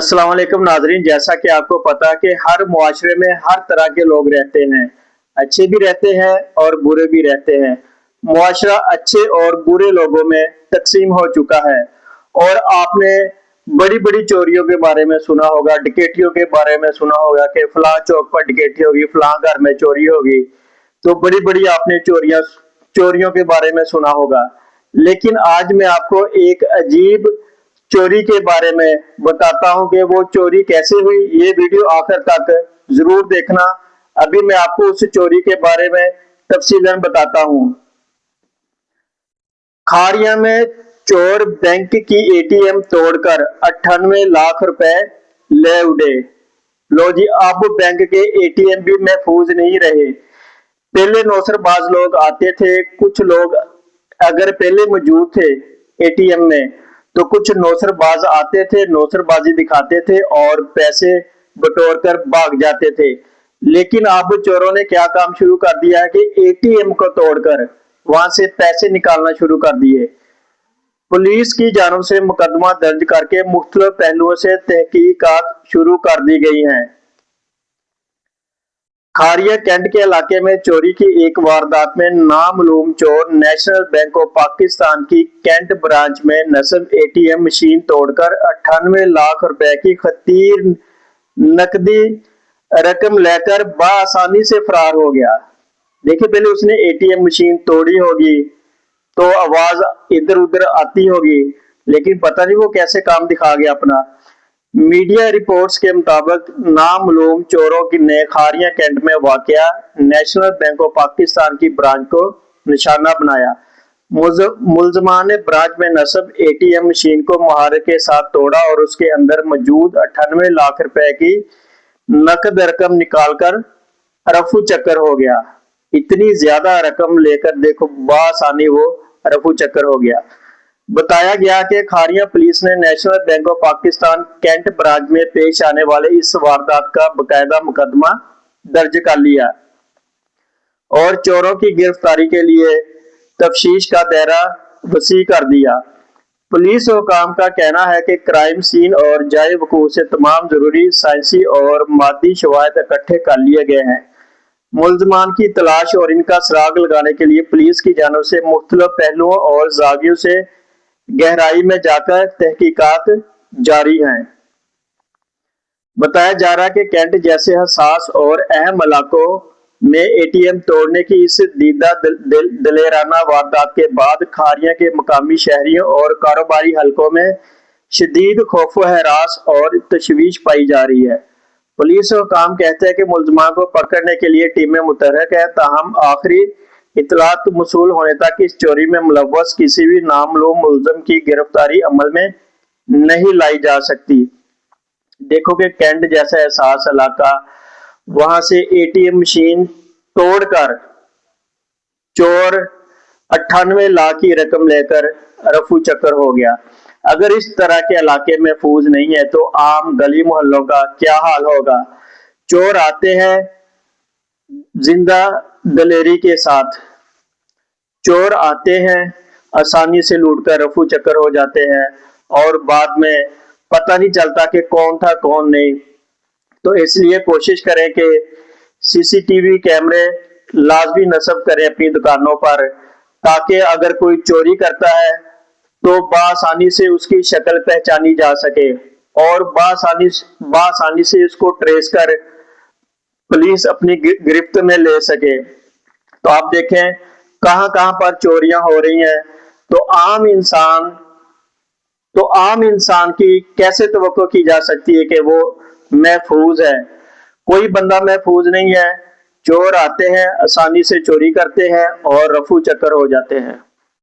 अस्सलाम वालेकुम नाजरीन, जैसा कि आपको पता कि हर मुआशरे में हर तरह के लोग रहते हैं। अच्छे भी रहते हैं और बुरे भी रहते हैं। मुआशरा अच्छे और बुरे लोगों में तकसीम हो चुका है। और आपने बड़ी बड़ी चोरियों के बारे में सुना होगा, डकैतियों के बारे में सुना होगा कि फलां चौक पर डकैती होगी, फलां घर में चोरी होगी। तो बड़ी बड़ी आपने चोरियों के बारे में सुना होगा। लेकिन आज मैं आपको एक अजीब चोरी के बारे में बताता हूं कि वो चोरी कैसे हुई। ये वीडियो आखिर तक जरूर देखना। अभी मैं आपको उस चोरी के बारे में तफसीलन बताता हूं। खारिया में चोर बैंक की एटीएम तोड़कर 98 लाख रुपए ले उड़े। लो जी, अब बैंक के एटीएम भी महफूज नहीं रहे। पहले नौसरबाज लोग आते थे, कुछ लोग अगर पहले मौजूद थे एटीएम में तो कुछ नौसरबाज आते थे, नौसरबाजी दिखाते थे और पैसे बटोर कर भाग जाते थे। लेकिन अब चोरों ने क्या काम शुरू कर दिया है कि एटीएम को तोड़कर वहां से पैसे निकालना शुरू कर दिए। पुलिस की जानिब से मुकदमा दर्ज करके मुख्तलिफ पहलुओं से तहकीकात शुरू कर दी गई हैं। खारिया कैंट के इलाके में चोरी की एक वारदात में नामालूम चोर नेशनल बैंक ऑफ पाकिस्तान की कैंट ब्रांच में नस्ब एटीएम मशीन तोड़कर 98 लाख रुपए की खतीर नकदी रकम लेकर बआसानी से फरार हो गया। देखिए, पहले उसने एटीएम मशीन तोड़ी होगी तो आवाज इधर उधर आती होगी, लेकिन पता नहीं वो कैसे काम दिखा गया अपना। मीडिया रिपोर्ट्स के मुताबिक नामालूम चोरों ने खारिया कैंट में वाक़या नेशनल बैंक ऑफ पाकिस्तान की ब्रांच को निशाना बनाया। मुलजमान ने ब्रांच में नस्ब एटीएम मशीन को महारत के साथ तोड़ा और उसके अंदर मौजूद 98 लाख रुपए की नकद रकम निकालकर रफू चक्कर हो गया। इतनी ज्यादा रकम लेकर देखो बआसानी वो रफू चक्कर हो गया। बताया गया कि खारिया पुलिस ने National Bank of Pakistan cantt branch में पेश आने वाले इस वारदात का बकायदा मुकदमा दर्ज कर लिया और चोरों की गिरफ्तारी के लिए तफ्तीश का दायरा वसी कर दिया। पुलिस हुकाम का कहना है कि क्राइम सीन और जाए वकूअ से तमाम जरूरी साइंसी और मादी शवाहिद इकट्ठे कर लिए गए हैं। मुलजमान की तलाश और इनका सुराग लगाने के लिए पुलिस की जानिब से मुख्तलिफ पहलुओं और जावियों से गहराई में जाकर तहकीकात जारी हैं। बताया जा रहा है कि कैंट जैसे हसास और अहम इलाकों में एटीएम तोड़ने की इस दीदा दलेराना वारदात के बाद खारिया के मकामी शहरियों और कारोबारी हलकों में शदीद खौफ व हरास और तशवीश पाई जा रही है। पुलिस हुकाम कहते हैं कि मुलजमान को पकड़ने के लिए टीमें मुतहरक है, ताहम आखिरी इतलात मसूल होने तक इस चोरी में मुलव्वस किसी भी नामालूम मुलजम की गिरफ्तारी अमल में नहीं लाई जा सकती। देखो कि कैंट जैसा एहसास इलाका, वहां से एटीएम मशीन तोड़कर चोर 98 लाख की रकम लेकर रफू चक्कर हो गया। अगर इस तरह के इलाके महफूज नहीं है तो आम गली मोहल्लों का क्या हाल होगा। चोर आते हैं जिंदा दलेरी के साथ, चोर आते हैं आसानी से लूटकर रफू चक्कर हो जाते हैं और बाद में पता नहीं चलता कि कौन था कौन नहीं। तो इसलिए कोशिश करें कि सीसीटीवी कैमरे लाजमी नस्ब करें अपनी दुकानों पर, ताकि अगर कोई चोरी करता है तो बआसानी से उसकी शक्ल पहचानी जा सके और बआसानी से उसको ट्रेस कर पुलिस अपनी गिरफ्त में ले सके। तो आप देखें कहां कहां पर चोरियां हो रही हैं। तो आम इंसान की कैसे तवक्को की जा सकती है कि वो महफूज है। कोई बंदा महफूज नहीं है। चोर आते हैं, आसानी से चोरी करते हैं और रफू चक्कर हो जाते हैं।